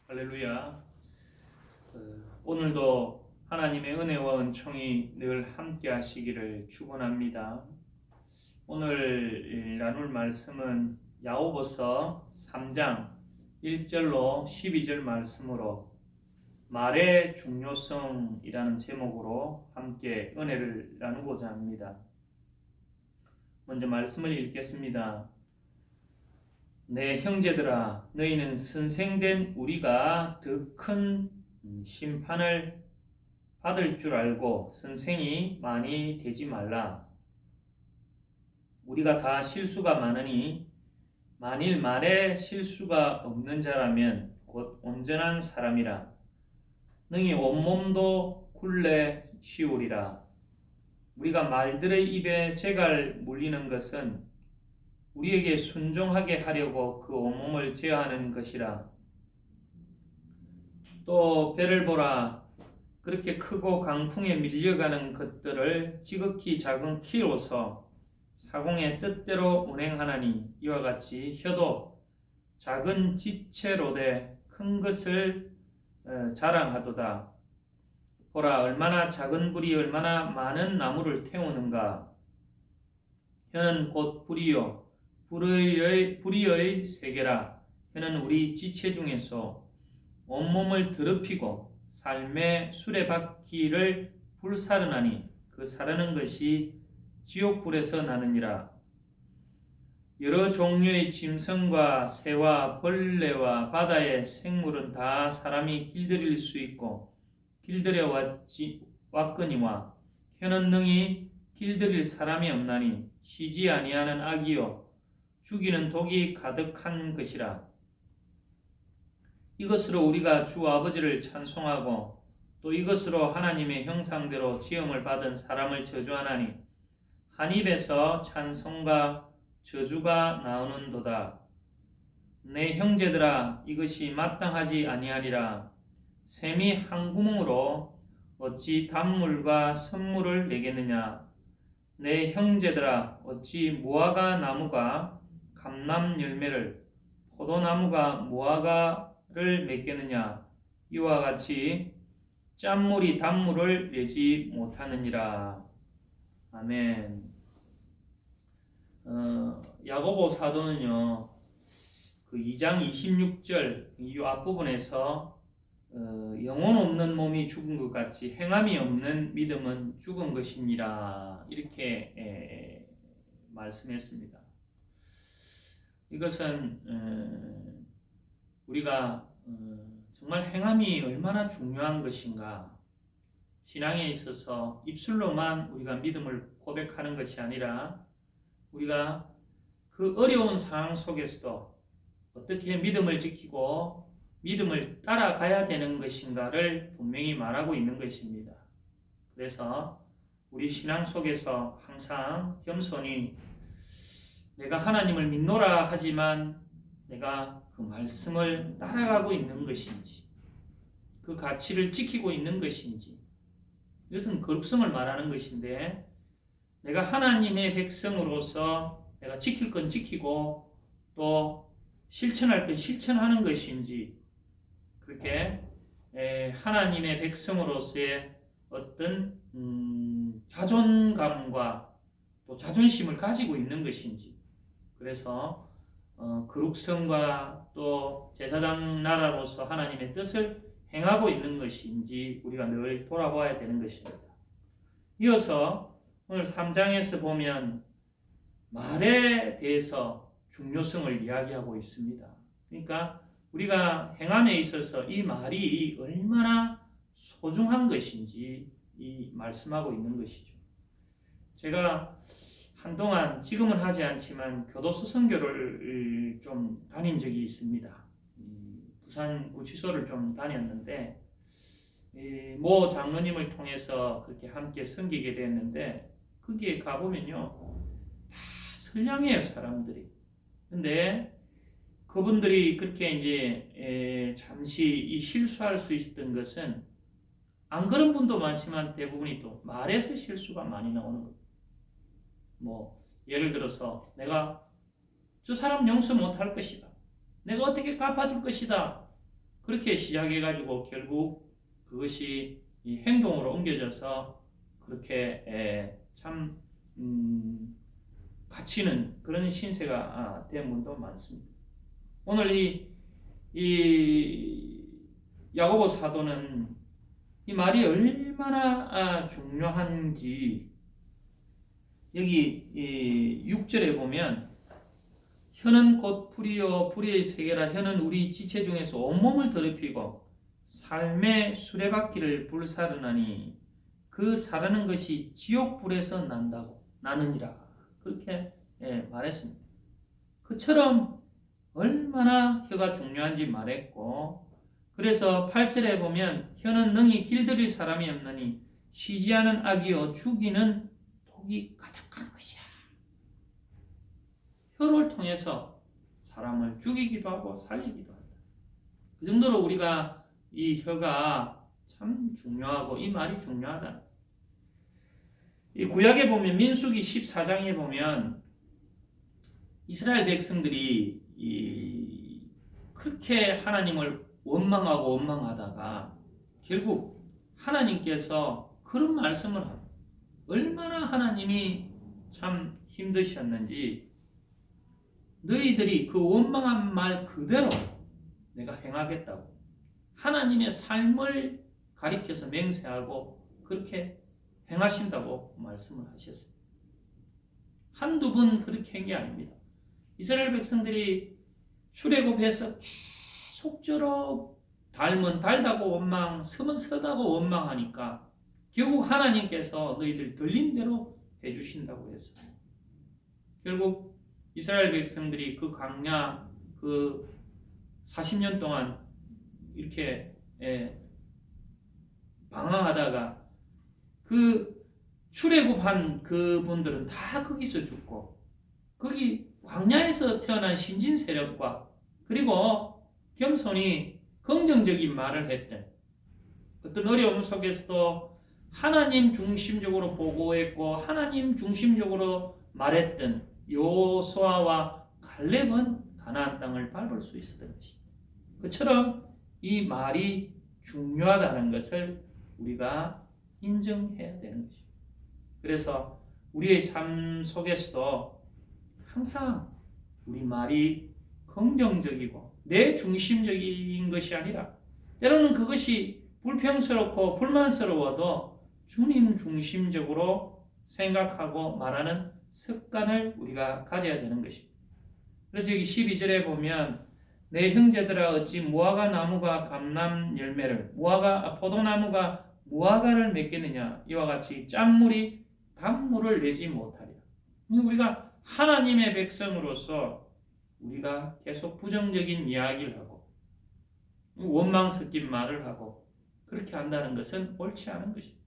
할렐루야. 오늘도 하나님의 은혜와 은총이 늘 함께 하시기를 축원합니다. 오늘 나눌 말씀은 야고보서 3장 1절로 12절 말씀으로 말의 중요성이라는 제목으로 함께 은혜를 나누고자 합니다. 먼저 말씀을 읽겠습니다. 내 형제들아, 너희는 선생된 우리가 더 큰 심판을 받을 줄 알고 선생이 많이 되지 말라. 우리가 다 실수가 많으니 만일 말에 실수가 없는 자라면 곧 온전한 사람이라. 능히 온몸도 굴레 치우리라. 우리가 말들의 입에 재갈 물리는 것은 우리에게 순종하게 하려고 그 온몸을 제어하는 것이라. 또 배를 보라. 그렇게 크고 강풍에 밀려가는 것들을 지극히 작은 키로서 사공의 뜻대로 운행하나니 이와 같이 혀도 작은 지체로되 큰 것을 자랑하도다. 보라, 얼마나 작은 불이 얼마나 많은 나무를 태우는가. 혀는 곧 불이요 불의의 세계라. 혀는 우리 지체 중에서 온몸을 더럽히고 삶의 수레바퀴를 불사르나니 그 사르는 것이 지옥불에서 나느니라. 여러 종류의 짐승과 새와 벌레와 바다의 생물은 다 사람이 길들일 수 있고 길들여 왔거니와 혀는 능히 길들일 사람이 없나니 쉬지 아니하는 악이요 죽이는 독이 가득한 것이라. 이것으로 우리가 주 아버지를 찬송하고 또 이것으로 하나님의 형상대로 지음을 받은 사람을 저주하나니 한 입에서 찬송과 저주가 나오는도다. 내 형제들아, 이것이 마땅하지 아니하리라. 샘이 한 구멍으로 어찌 단물과 선물을 내겠느냐. 내 형제들아, 어찌 무화과 나무가 감람 열매를 포도나무가 무화과를 맺겠느냐. 이와 같이 짠물이 단물을 내지 못하느니라. 아멘. 야고보 사도는요, 그 2장 26절 이 앞부분에서 영혼 없는 몸이 죽은 것 같이 행함이 없는 믿음은 죽은 것이니라 이렇게 말씀했습니다. 이것은 우리가 정말 행함이 얼마나 중요한 것인가. 신앙에 있어서 입술로만 우리가 믿음을 고백하는 것이 아니라 우리가 그 어려운 상황 속에서도 어떻게 믿음을 지키고 믿음을 따라가야 되는 것인가를 분명히 말하고 있는 것입니다. 그래서 우리 신앙 속에서 항상 겸손히 내가 하나님을 믿노라 하지만 내가 그 말씀을 따라가고 있는 것인지 그 가치를 지키고 있는 것인지 이것은 거룩성을 말하는 것인데 내가 하나님의 백성으로서 내가 지킬 건 지키고 또 실천할 건 실천하는 것인지 그렇게 하나님의 백성으로서의 어떤 자존감과 또 자존심을 가지고 있는 것인지 그래서 거룩성과 또 제사장 나라로서 하나님의 뜻을 행하고 있는 것인지 우리가 늘 돌아봐야 되는 것입니다. 이어서 오늘 3장에서 보면 말에 대해서 중요성을 이야기하고 있습니다. 그러니까 우리가 행함에 있어서 이 말이 얼마나 소중한 것인지 말씀하고 있는 것이죠. 제가 한동안 지금은 하지 않지만 교도소 선교를 좀 다닌 적이 있습니다. 부산 구치소를 좀 다녔는데 모 장로님을 통해서 그렇게 함께 섬기게 됐는데 거기에 가보면요 다 선량해요 사람들이. 근데 그분들이 그렇게 이제 잠시 실수할 수 있었던 것은 안 그런 분도 많지만 대부분이 또 말에서 실수가 많이 나오는 거예요. 뭐 예를 들어서 내가 저 사람 용서 못할 것이다. 내가 어떻게 갚아줄 것이다. 그렇게 시작해가지고 결국 그것이 이 행동으로 옮겨져서 그렇게 참 갇히는 그런 신세가 된 분도 많습니다. 오늘 이 야고보 사도는 이 말이 얼마나 중요한지 여기 6절에 보면 혀는 곧 불이요 불의의 세계라. 혀는 우리 지체 중에서 온몸을 더럽히고 삶의 수레바퀴를 불사르나니 그 사르는 것이 지옥불에서 나느니라. 그렇게 말했습니다. 그처럼 얼마나 혀가 중요한지 말했고, 그래서 8절에 보면 혀는 능히 길들일 사람이 없느니 쉬지 않은 악이요 죽이는 독이 가득한 것이라. 혀를 통해서 사람을 죽이기도 하고 살리기도 한다. 그 정도로 우리가 이 혀가 참 중요하고 이 말이 중요하다. 이 구약에 보면 민수기 14장에 보면 이스라엘 백성들이 그렇게 하나님을 원망하다가 결국 하나님께서 그런 말씀을 합니다. 얼마나 하나님이 참 힘드셨는지 너희들이 그 원망한 말 그대로 내가 행하겠다고 하나님의 삶을 가리켜서 맹세하고 그렇게 행하신다고 말씀을 하셨어요. 한두 번 그렇게 한 게 아닙니다. 이스라엘 백성들이 출애굽해서 계속적으로 달다고 원망, 서면 서다고 원망하니까 결국 하나님께서 너희들 들린 대로 해주신다고 했어요. 결국 이스라엘 백성들이 그 광야 그 40년 동안 이렇게 방황하다가 그 출애굽한 그분들은 다 거기서 죽고 거기 광야에서 태어난 신진 세력과 그리고 겸손히 긍정적인 말을 했던 어떤 어려움 속에서도 하나님 중심적으로 보고했고 하나님 중심적으로 말했던 여호수아와 갈렙은 가나안 땅을 밟을 수 있었던 것입니다. 그처럼 이 말이 중요하다는 것을 우리가 인정해야 되는 것입니다. 그래서 우리의 삶 속에서도 항상 우리 말이 긍정적이고 내 중심적인 것이 아니라 때로는 그것이 불평스럽고 불만스러워도 주님 중심적으로 생각하고 말하는 습관을 우리가 가져야 되는 것입니다. 그래서 여기 12절에 보면 내 형제들아 어찌 무화과 나무가 감람 열매를 포도나무가 무화과를 맺겠느냐. 이와 같이 짠물이 단물을 내지 못하리라. 우리가 하나님의 백성으로서 우리가 계속 부정적인 이야기를 하고 원망 섞인 말을 하고 그렇게 한다는 것은 옳지 않은 것입니다.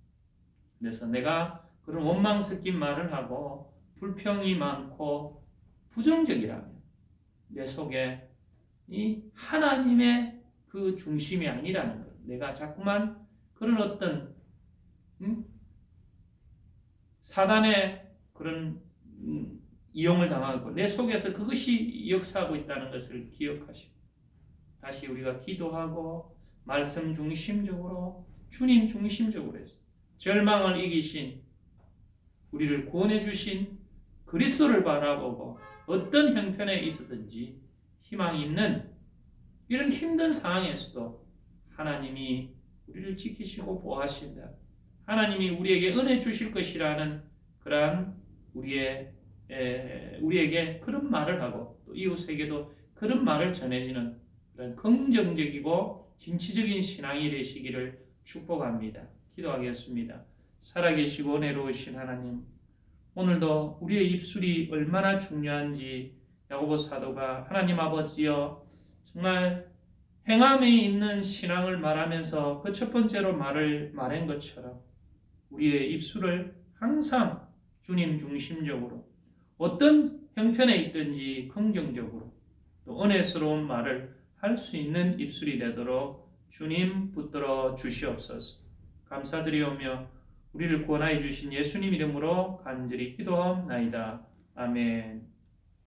그래서 내가 그런 원망 섞인 말을 하고 불평이 많고 부정적이라면 내 속에 이 하나님의 그 중심이 아니라는 것. 내가 자꾸만 그런 어떤 사단의 그런 이용을 당하고 내 속에서 그것이 역사하고 있다는 것을 기억하시고 다시 우리가 기도하고 말씀 중심적으로 주님 중심적으로 해서 절망을 이기신 우리를 구원해 주신 그리스도를 바라보고 어떤 형편에 있었든지 희망이 있는 이런 힘든 상황에서도 하나님이 우리를 지키시고 보호하신다. 하나님이 우리에게 은혜 주실 것이라는 그러한 우리에게 그런 말을 하고 또 이웃에게도 그런 말을 전해지는 그런 긍정적이고 진취적인 신앙이 되시기를 축복합니다. 기도하겠습니다. 살아계시고 은혜로우신 하나님, 오늘도 우리의 입술이 얼마나 중요한지 야고보 사도가 하나님 아버지여 정말 행함에 있는 신앙을 말하면서 그 첫 번째로 말한 것처럼 우리의 입술을 항상 주님 중심적으로 어떤 형편에 있든지 긍정적으로 또 은혜스러운 말을 할 수 있는 입술이 되도록 주님 붙들어 주시옵소서. 감사드리오며 우리를 구원하여 주신 예수님 이름으로 간절히 기도하옵나이다. 아멘.